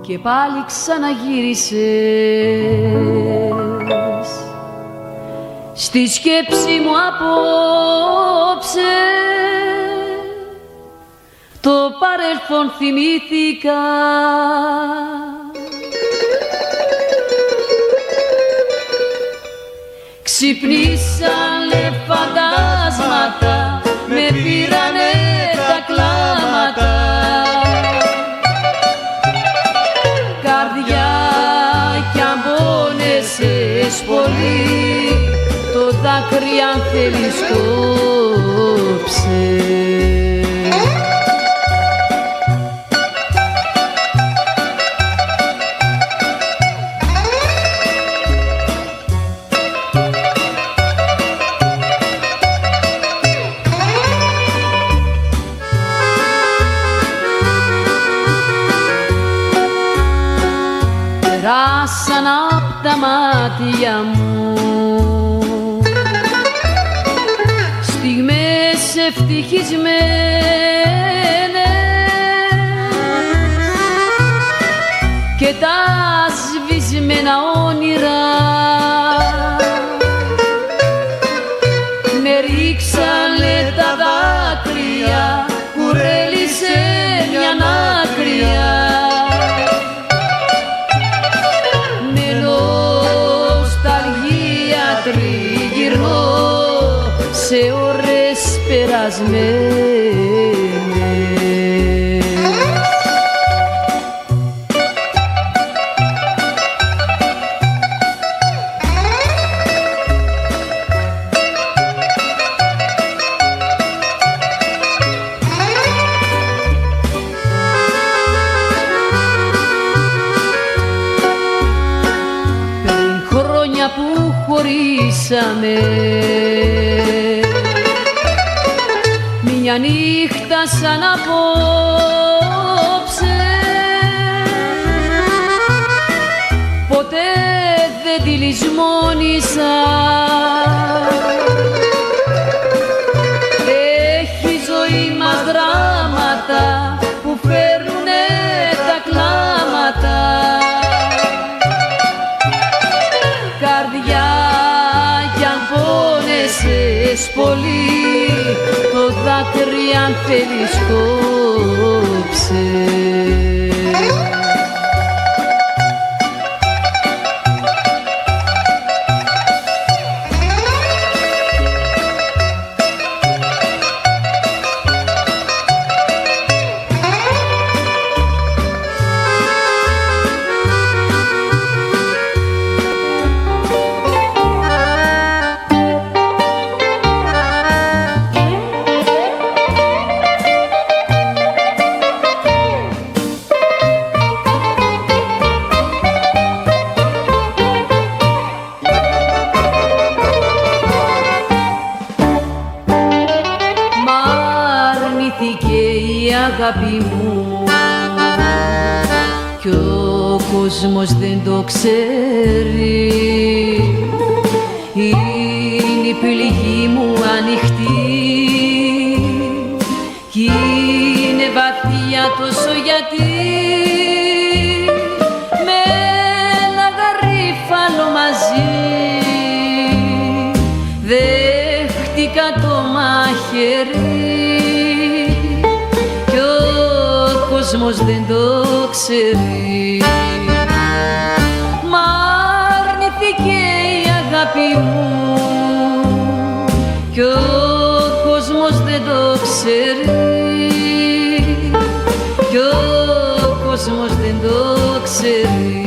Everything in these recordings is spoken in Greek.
και πάλι ξαναγύρισες στη σκέψη μου απόψε. Το παρελθόν θυμήθηκα, ξυπνήσανε φαντάσματα, με πήρανε τα κλάματα. Καρδιά κι αν πόνεσες πολύ, το δάκρυ αν θέλεις κόψε. Περάσαν απ' τα μάτια μου στιγμές ευτυχισμένες και τα σβησμένα όνειρα με ρίξανε τα δάκρυα, κουρέλισε μια άκρια. Τριγυρνώ σε ώρες περασμένες. Πριν χρόνια που χωρίσαμε, μια νύχτα σαν απόψε, ποτέ δεν τη λησμόνησα. Έχει ζωή μας δράματα που φέρνουνε τα κλάματα. Καρδιά κι αν πόνεσες πολύ, το δάκρυ αν θέλεις κόψε. Η αγάπη μου κι ο κόσμος δεν το ξέρει. Είναι η πληγή μου ανοιχτή κι είναι βαθιά τόσο γιατί με ένα γαρίφαλο μαζί δέχτηκα το μαχαίρι. Ο κόσμος δεν το ξέρει. Μ' αρνηθήκε η αγάπη μου κι ο κόσμος δεν το ξέρει. Κι ο κόσμος δεν το ξέρει.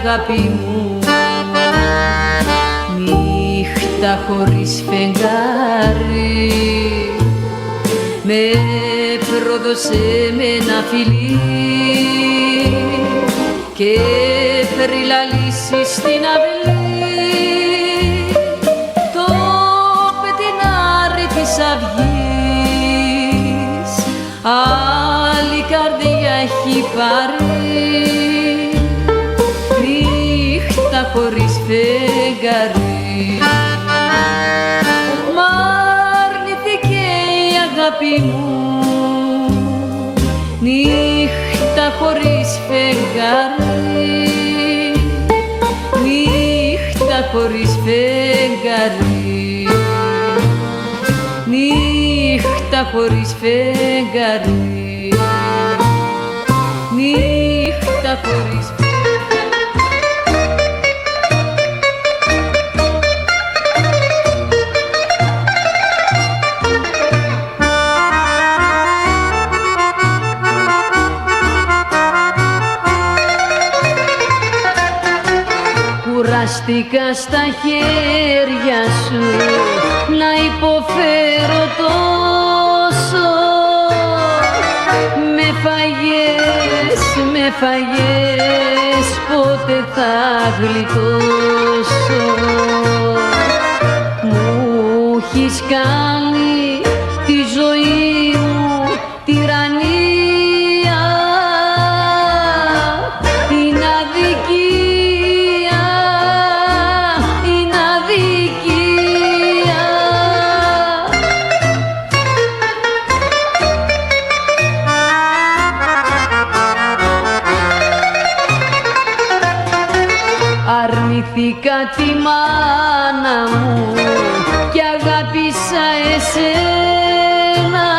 Αγάπη μου, νύχτα χωρίς φεγγάρι, με πρόδωσε με ένα φιλί και περιλαλήσει στην αυλή. χωρίς φεγγάρι. Μ' αρνηθήκε η αγάπη μου, νύχτα χωρίς φεγγάρι, νύχτα χωρίς φεγγάρι, νύχτα χωρίς φεγγάρι, νύχτα χωρίς φεγγάρι. Κουράστηκα στα χέρια σου να υποφέρω τόσο. Με φαγές, πότε θα γλιτώσω. Μου έχεις κάνει τη ζωή μου τυραννία, είναι αδικία, είναι αδικία. Αρνηθήκα τη μάνα μου κι αγάπησα εσένα.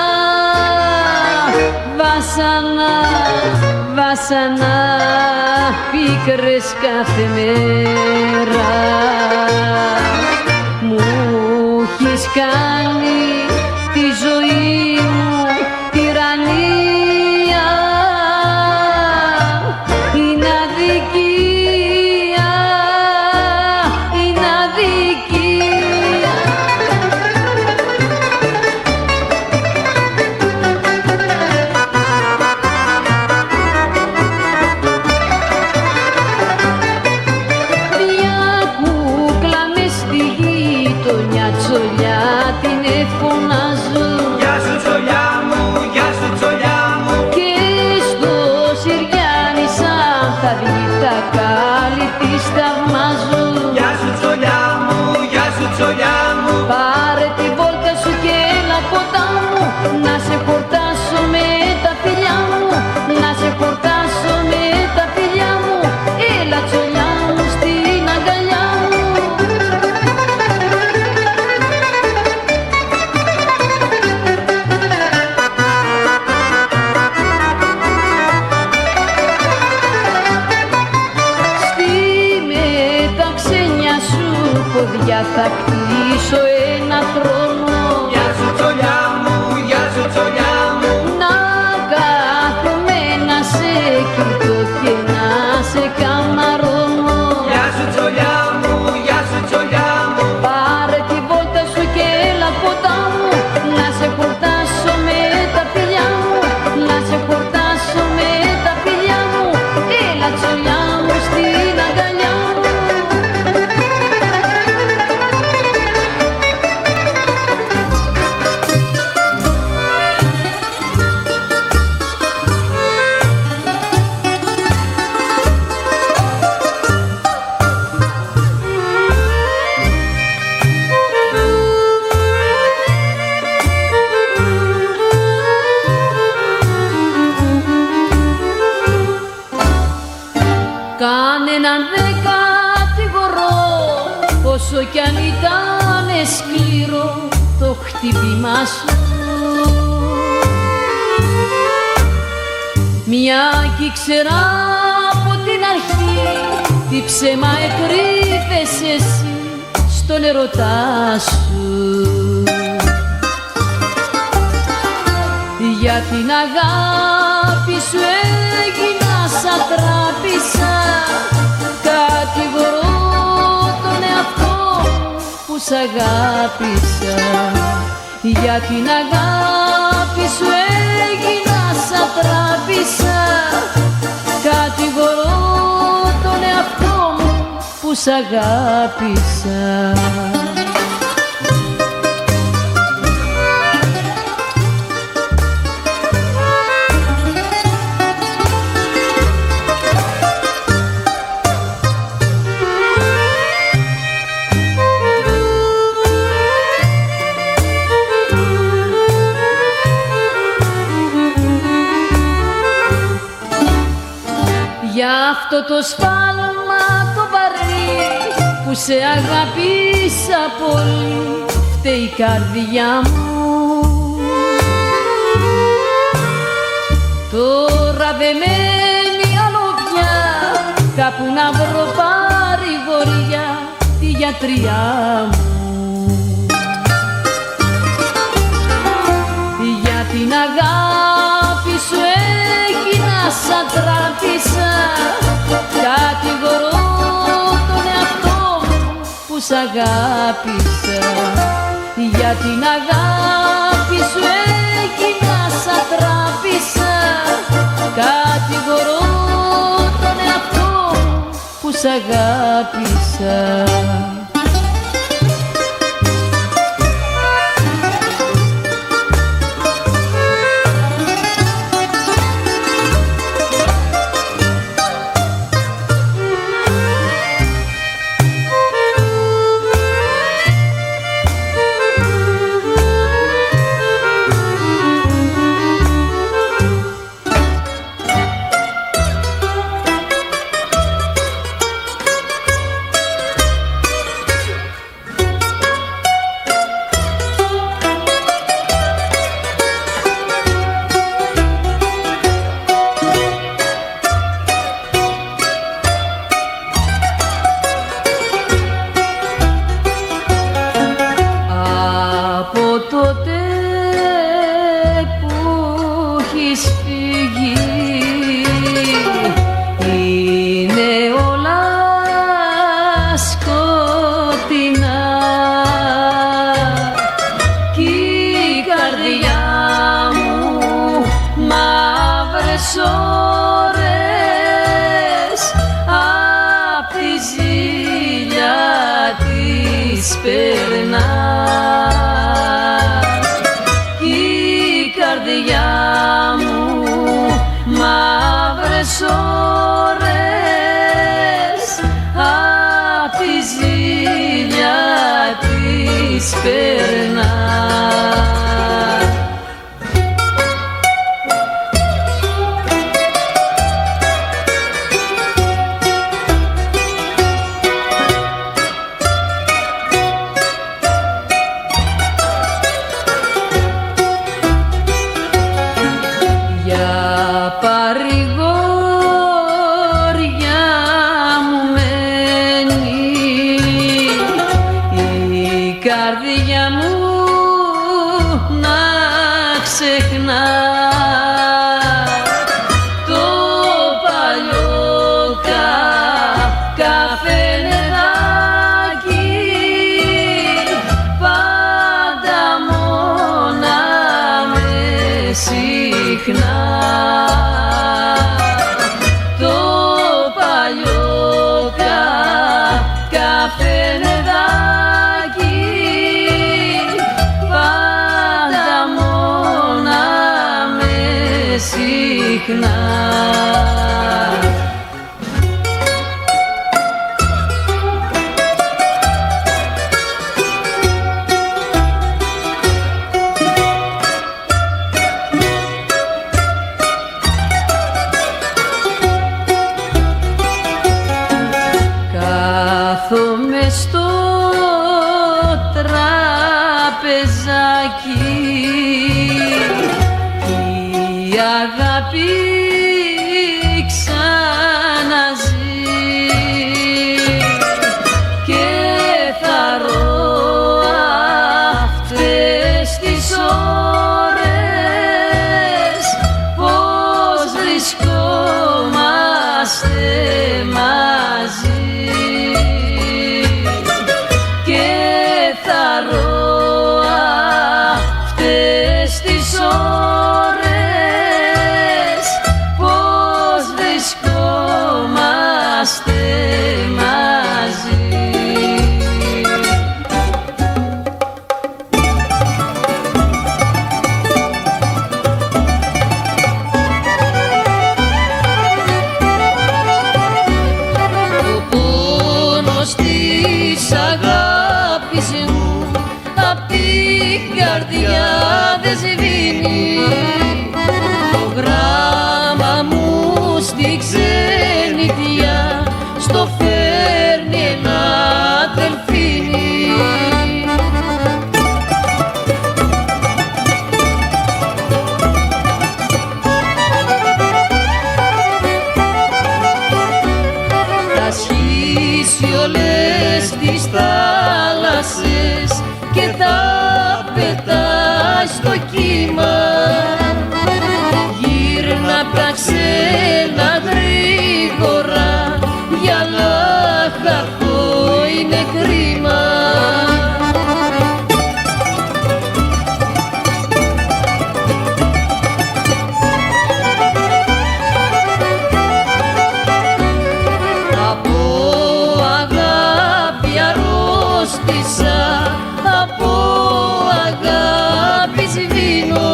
Βάσανα, βάσανα πίκρες κάθε μέρα. Μου έχεις κάνει τη ζωή μου τυραννία, είναι αδικία, είναι αδικία. Μια κούκλα μες στη γειτονιά τσολιά την εφωνάζω. Γεια σου τσολιά μου, γεια σου τσολιά μου. Και στο Συριάννη σαν θα βγει τα κάλλη της θαυμάζω. Γεια σου τσολιά μου, γεια σου τσολιά μου. Πάρε τη βόλτα σου και έλα κοντά μου, να σε χορτάσω με τα φιλιά μου, να σε χορτάσω με τα φιλιά μου. Έλα τσολιά μου στην αγκαλιά μου. Στη μεταξένια σου ποδιά θα χτίσω ένα θρόνο. Γεια σου τσολιά μου, γεια σου τσολιά μου. Να κάθομαι να σε κοιτώ και να σε καμαρώνω. Γεια σου τσολιά μου, γεια σου τσολιά μου. Πάρε τη βόλτα σου και έλα κοντά μου, να σε χορτάσω με τα φιλιά μου, να σε χορτάσω με τα φιλιά μου. Έλα τσολιά μου στην αγκαλιά μου. Κανέναν δεν κατηγορώ, όσο κι αν ήταν σκληρό το χτύπημά σου. Μια κι ήξερα από την αρχή τι ψέμα εκρύβες εσύ στον ερωτά σου. Για την αγάπη σου έγινα σαν τράπησα, κατηγορώ τον εαυτό μου που σ' αγάπησα. Για την αγάπη σου έγινα σαν τράπησα, κατηγορώ τον εαυτό μου που σ' αγάπησα. αυτό το σφάλμα το βαρύ που σε αγάπησα πολύ, φταίει η καρδιά μου. Τώρα δε μένει άλλο πια κάπου να βρω παρηγοριά τη γιατριά μου. Για την αγάπη σου έγινα σαν τράπησα, κατηγορώ τον εαυτό μου που σ' αγάπησα. Για την αγάπη σου έγινα σαν τράπησα, κατηγορώ τον εαυτό μου που σ' αγάπησα. σβήσει όλες τις θάλασσες και τα πετάει στο κύμα. Γύρνα απ' τα ξένα γρήγορα, για να χαθώ είναι κρίμα. Από αγάπη σβήνω.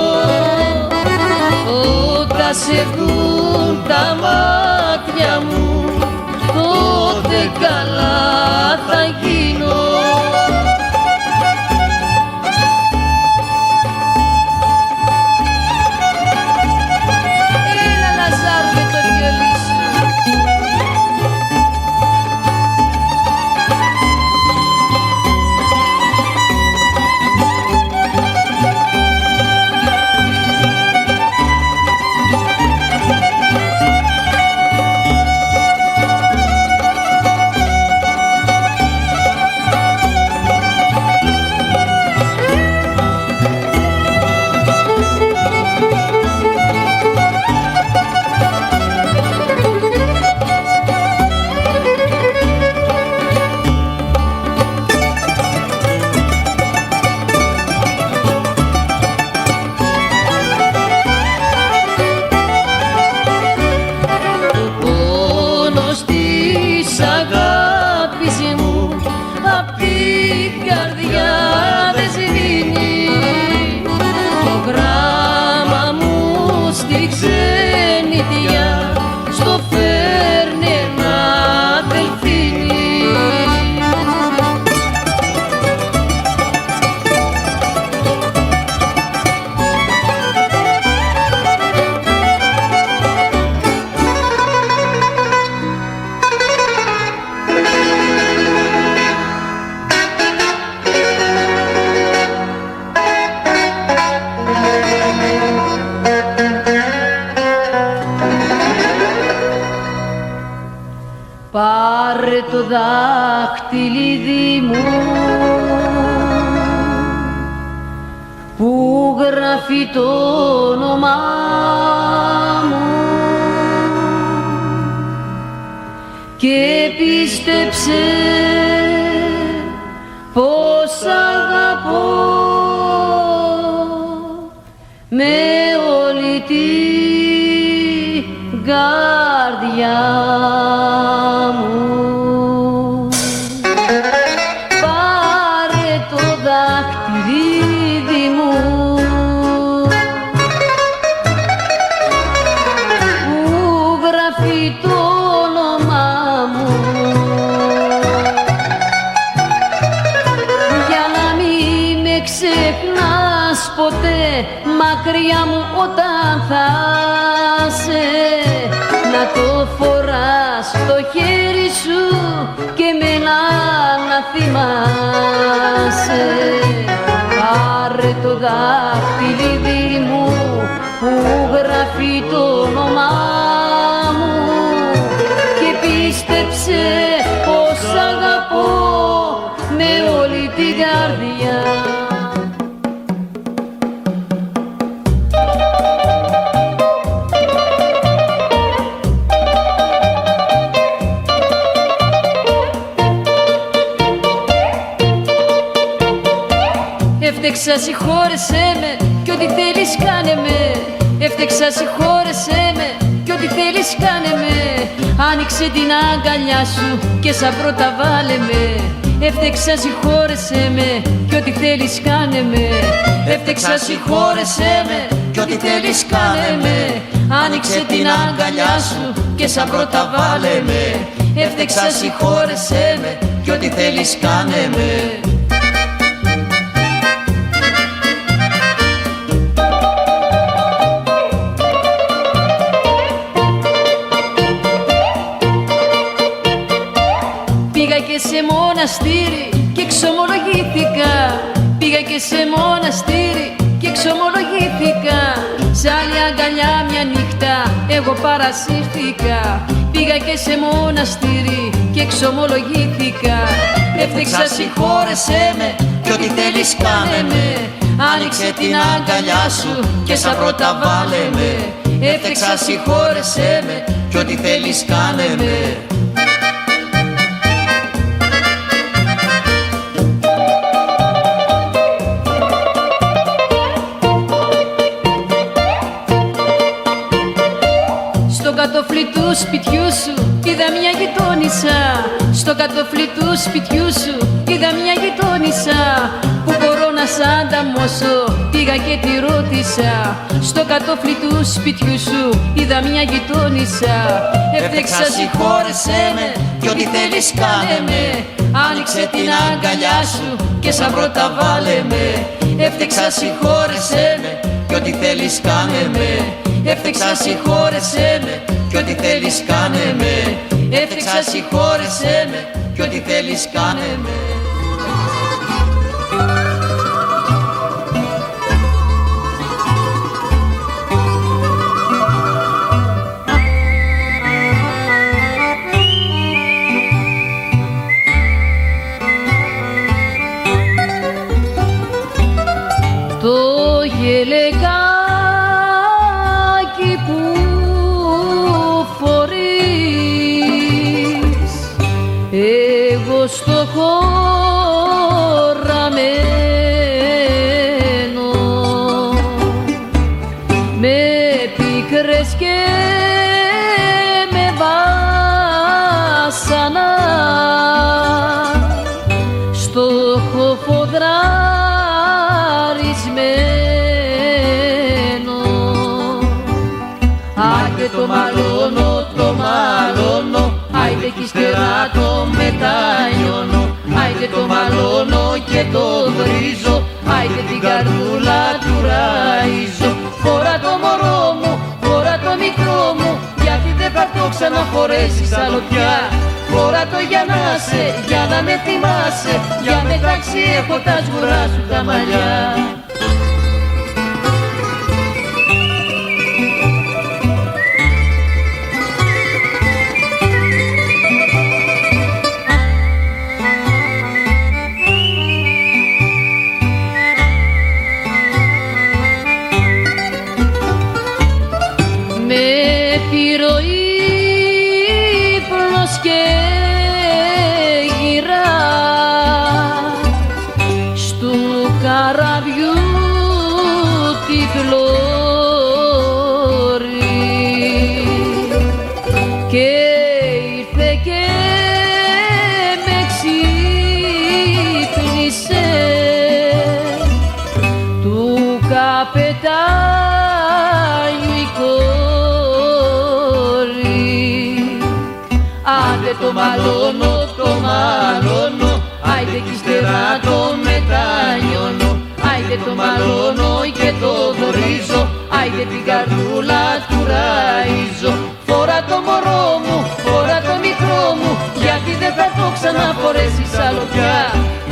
Όταν σε δουν τα μάτια μου, τότε καλά θα γίνω. Έλα Λαζάρου με το βιολί σου. Στο φέρνει ένα δελφίνι. Πάρε το δάχτυλίδι μου που γράφει το όνομά μου και πίστεψε πως αγαπώ με όλη την καρδιά μου. Πάρε το δάχτυλίδι μου που γράφει το όνομά μου για να μην με ξεχνάς ποτέ μακριά μου όταν θα σε, να το φοράς στο χέρι σου και εμένα να θυμάσαι. Πάρε το δάχτυλίδι μου που γράφει το όνομά μου και πίστεψε πως αγαπώ με όλη την καρδιά. Έφτεξα, συγχώρεσέ με κι ό,τι θέλεις κάνε με. Έφτεξα, συγχώρεσέ με κι ό,τι θέλεις κάνε με. Άνοιξε την αγκαλιά σου και σαν πρώτα βάλε με. Έφτεξα, συγχώρεσέ με κι ό,τι θέλεις κάνε με. Έφτεξα, συγχώρεσέ με κι ό,τι θέλεις κάνε με. Άνοιξε την αγκαλιά σου και σαν πρώτα βάλε με. Έφτεξα, συγχώρεσέ με κι ό,τι θέλεις κάνε με. Σε μοναστήρι και εξομολογήθηκα. Πήγα και σε μοναστήρι και εξομολογήθηκα. Σ' άλλη αγκαλιά μια νύχτα εγώ παρασύρθηκα. Πήγα και σε μοναστήρι και εξομολογήθηκα. Έφτεξα, συγχώρεσέ με κι ό,τι θέλεις κάνε με. Άνοιξε την αγκαλιά σου και σαν πρώτα βάλε με. Έφτεξα, συγχώρεσέ με κι ό,τι θέλεις κάνε με. Στο κατοφλί του σπιτιού σου είδα μια γειτόνισσα. Στο κατοφλί του σπιτιού σου είδα μια γειτόνισσα. Που μπορώ να σ' ανταμώσω, πήγα και τη ρώτησα. Στο κατοφλί του σπιτιού σου είδα μια γειτόνισσα. Έφτεξα, συγχώρεσέ με κι ό,τι θέλεις κάνε με. Άνοιξε την αγκαλιά σου και σαν πρώτα βάλε με. Έφτεξα, συγχώρεσέ με κι ό,τι θέλεις κάνε με. Έφτεξα, συγχώρεσέ με κι ό,τι θέλεις κάνε με. Έφτεξα, συγχώρεσέ με κι ό,τι θέλεις κάνε με. Το γελεγάκι που φορείς εγώ στο χωραμένο με πίκρες και με βάσανα στο χωφοδραρισμένο. Άιντε το μαλώνω, το μαλώνω, άιντε κι ύστερα το μετανιώνω. Άιντε το μαλώνω και το βρίζω, άιντε την καρδούλα του ραΐζω. Φορά το μωρό μου, φορά το μικρό μου, γιατί δεν θα το ξαναφορέσεις άλλο πια. Φορά το για να σε, για να με θυμάσαι, για μεταξύ έχω τα σγουρά σου τα μαλλιά. Με επιρροή ύπνος και γυρά στου καραβιού τη πλώρη και ήρθε και με ξύπνησε του καπετάνιου η κόρη. Άντε το μαλώνω, το μαλώνω, άιντε κι ύστερα το μετανιώνω. Άιντε το μαλώνω και το βρίζω, άιντε την καρδούλα του ραΐζω. Φορά το μωρό μου, φορά το μικρό μου, γιατί δεν θα το ξαναφορέσεις άλλο πια.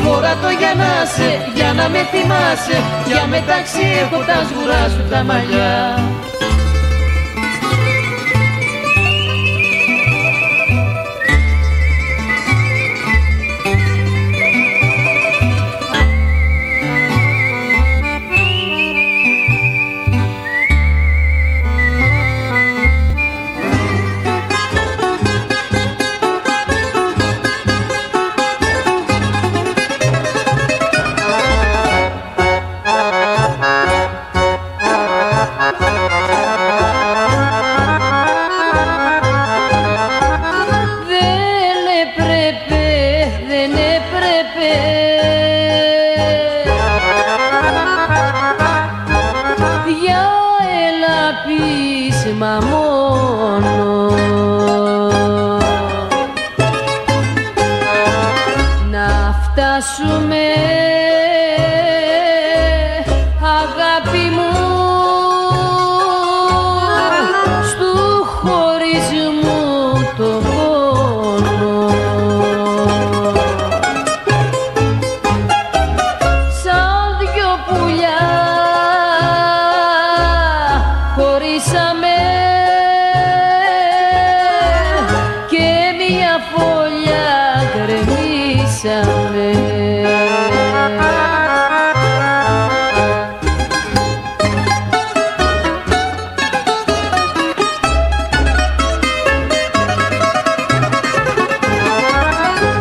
Φορά το για να σε, για να με θυμάσαι, για μεταξύ έχω τα σγουρά σου τα μαλλιά. Για ελαπίσμα μόνο να φτάσουμε, αγάπη μου, στου χωρισμού το πόνο. Σαν δυο πουλιά χωρίσαμε και μια φωλιά γκρεμίσαμε.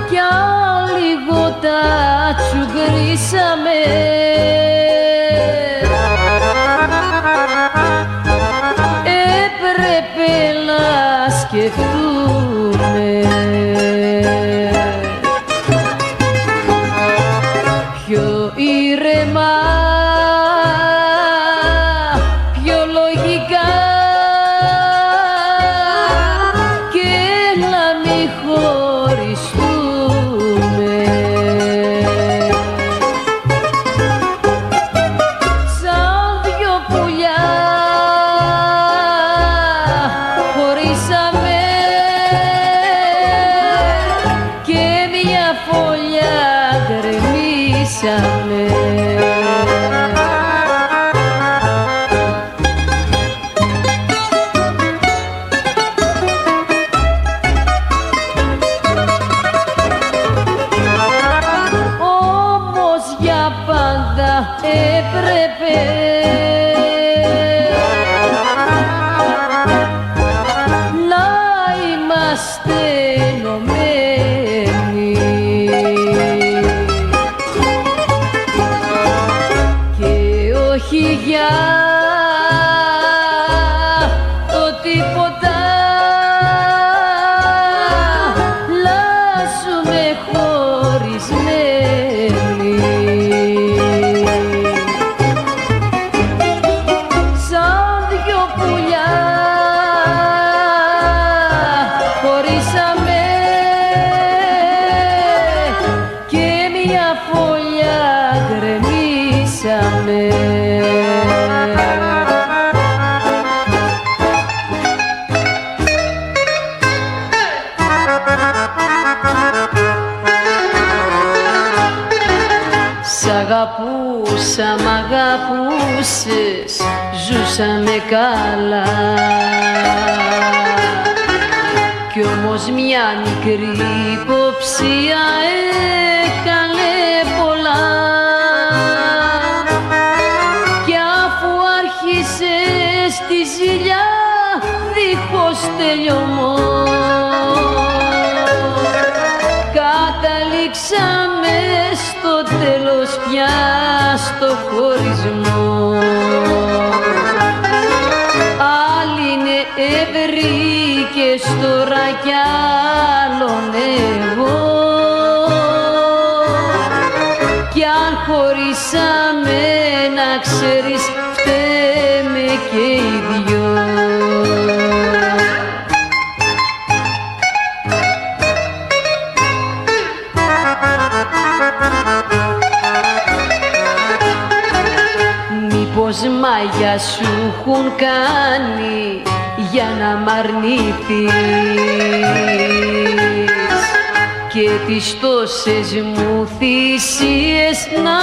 Κι αν λίγο τα τσουγκρίσαμε, έπρεπε να σκεφτούμε πιο ήρεμα, πιο λογικά και να μην χωριστούμε. Σαν δυο πουλιά χωρίσαμε και μια φωλιά γκρεμίσαμε. Όμως για πάντα έπρεπε να είμαστε ενωμένοι και όχι για το τίποτα να ζούμε χωρισμένοι. Σαν δυο πουλιά χωρίσαμε και μια φωλιά γκρεμίσαμε. Σ' αγαπούσα, μ' αγαπούσες, ζούσαμε καλά. Κι όμως μια μικρή υποψία έκανε πολλά. Κι αφού άρχισες τη ζηλιά δίχως τελειωμό, καταλήξαμε στο τέλος πια στο χωρισμό. Άλλη είναι ευρύκες τώρα κι άλλον εγώ, κι αν χωρίσαμε να ξέρεις φταίμε και οι δυο. Μήπως μάγια σου έχουν κάνει για να μ' αρνηθείς και τις τόσες μου θυσίες να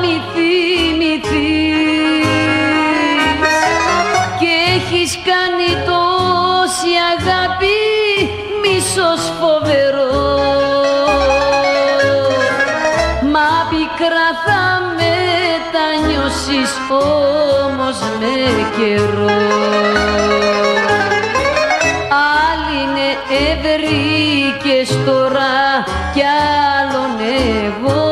μη θυμηθείς, και έχεις κάνει τόση αγάπη μίσος φοβερό, μα πικρά θα μετανιώσεις όμως με καιρό. Άλλοι είναι ευρύκες τώρα κι άλλον εγώ,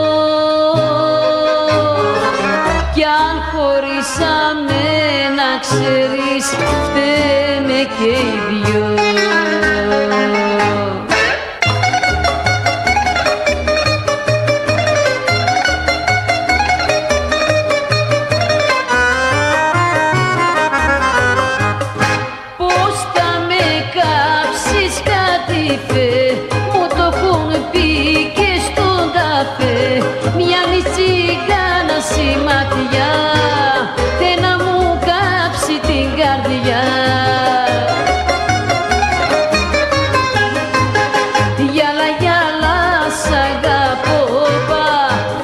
κι αν χωρίσαμε να ξέρεις φταίμε και οι δυο. Μου το έχουν πει και στον καφέ, μια νητσίγανα σηματιά θε να μου κάψει την καρδιά. Γιάλα, γιάλα, σ' αγαπώ, πα,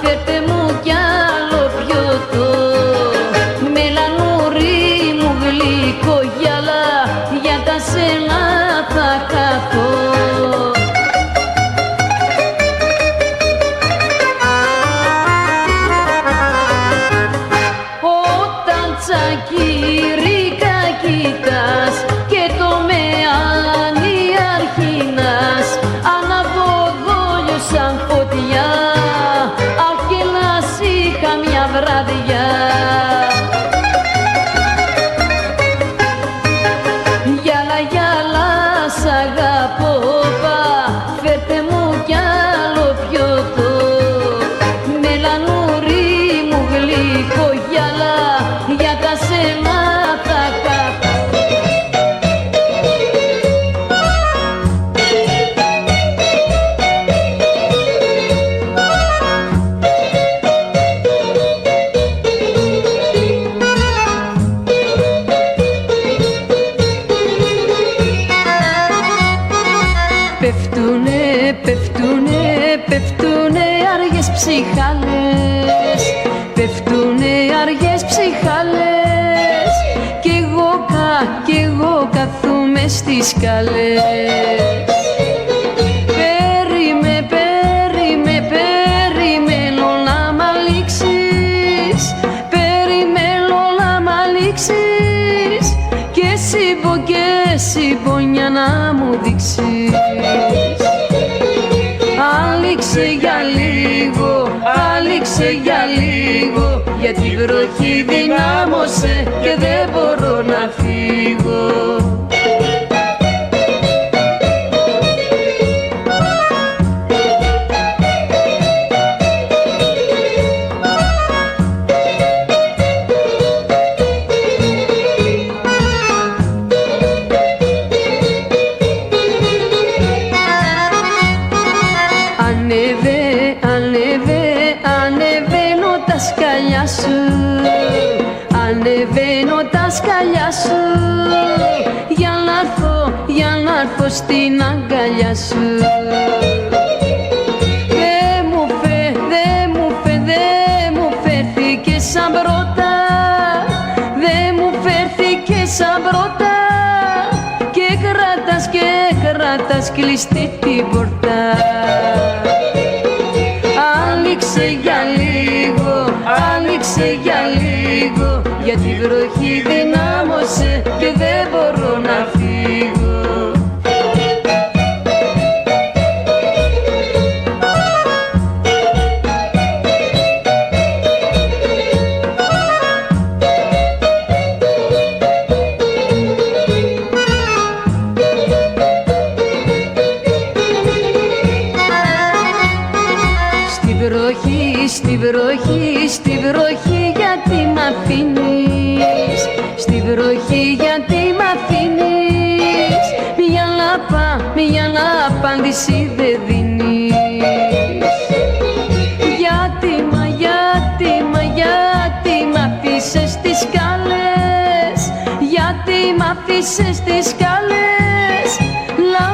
φέρτε μου κι άλλο πιωτό, μελανούρι μου γλυκό, γιάλα, για τα σένα θα καθώ. σαν φωτιά, αχ και να σ' είχα μια βραδιά. Γιάλα, γιάλα, σ' αγαπώ, πα, φέρτε μου κι άλλο πιωτό. Μελανούρι μου γλυκό γυάλα, για τα σένα θα κάτω. Πέφτουνε, πέφτουνε, πέφτουνε άργες ψυχάλες, πέφτουνε άργες ψυχάλες, κι εγώ καθούμε στις σκάλες. Περιμένω να μ' αλήξεις, περιμένω να μ' αλήξεις, και συμπονιά να μου δείξεις. Άνοιξε για λίγο, άνοιξε για λίγο, γιατί η βροχή δυνάμωσε και δεν μπορώ να φύγω. Ανεβαίνω τα σκαλιά σου, για να έρθω στην αγκαλιά σου. Δε μου φέρθηκε σαν πρώτα, δε μου φέρθηκε σαν πρώτα, και κρατάς κλειστή την πόρτα. Άνοιξε για λίγο, άνοιξε για λίγο, γιατί η βροχή δυνάμωσε και δεν μπορώ να φύγω. Στη βροχή γιατί μ' αφήνεις, στη βροχή γιατί μ' αφήνεις, μια απάντηση δεν δίνεις. Γιατί μ' αφήσες τις σκάλες, γιατί μ' αφήσες τις σκάλες, να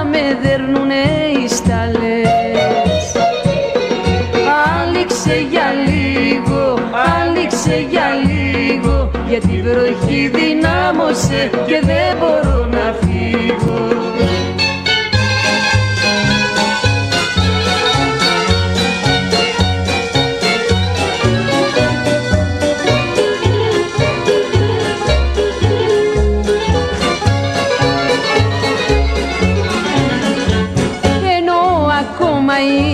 με δέρνουνε οι στάλες. Άνοιξε για λίγο, γιατί η βροχή δυνάμωσε και δεν μπορώ να φύγω.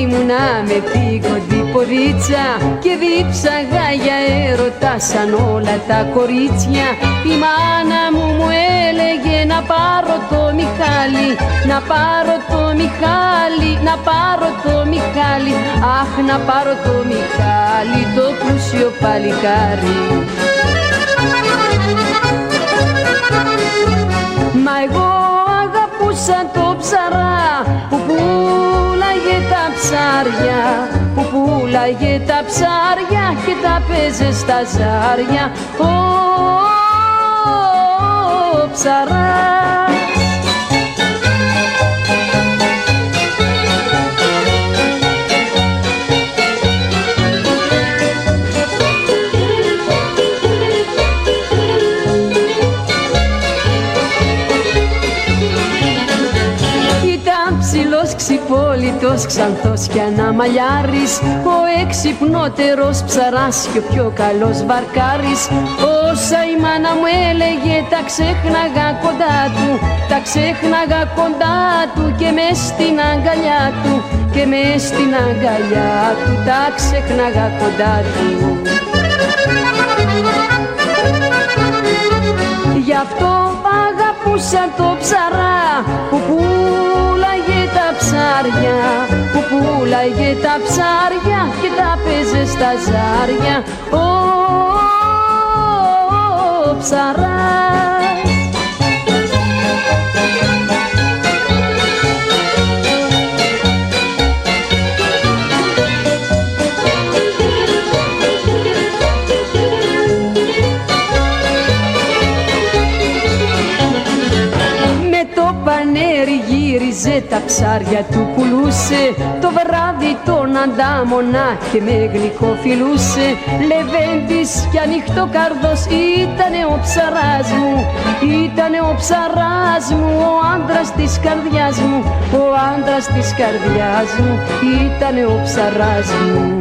Ήμουνα με την κοντή ποδίτσα και δίψαγα για έρωτα σαν όλα τα κορίτσια. Η μάνα μου έλεγε να πάρω το Μιχάλη, να πάρω το Μιχάλη, να πάρω το Μιχάλη, αχ να πάρω το Μιχάλη, το πλούσιο παλικάρι. Μα εγώ αγαπούσα το ψαρά που πουλάγε τα ψάρια, που πουλάγε τα ψάρια και τα παίζε στα ζάρια. Ο ψαράς. Ξυπόλυτος, ξανθός κι αναμαλιάρης, ο εξυπνότερος ψαράς και ο πιο καλός βαρκάρης. Όσα η μάνα μου έλεγε τα ξέχναγα κοντά του, τα ξέχναγα κοντά του και μες στην αγκαλιά του, και μες στην αγκαλιά του τα ξεχνάγα κοντά του. Γι' αυτό αγαπούσα το ψαρά που πουλάγε τα ψάρια, που πουλάγε τα ψάρια και τα παίζε στα ζάρια ο ψαράς. Γύριζε τα ψάρια του πουλούσε, το βράδυ τον αντάμωνα και με γλυκό φιλούσε. Λεβέντης κι ανοιχτό καρδός ήτανε ο ψαράς μου, ήτανε ο ψαράς μου, ο άντρας της καρδιάς μου, ο άντρας της καρδιάς μου, ήτανε ο ψαράς μου.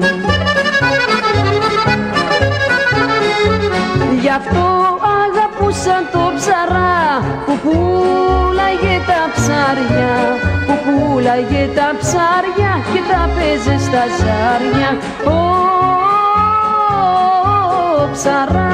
Γι' αυτό αγαπούσα το ψαρά που πουλάγε τα ψάρια, που πουλάγε τα ψάρια και τα παίζε στα ζάρια ο ψαράς.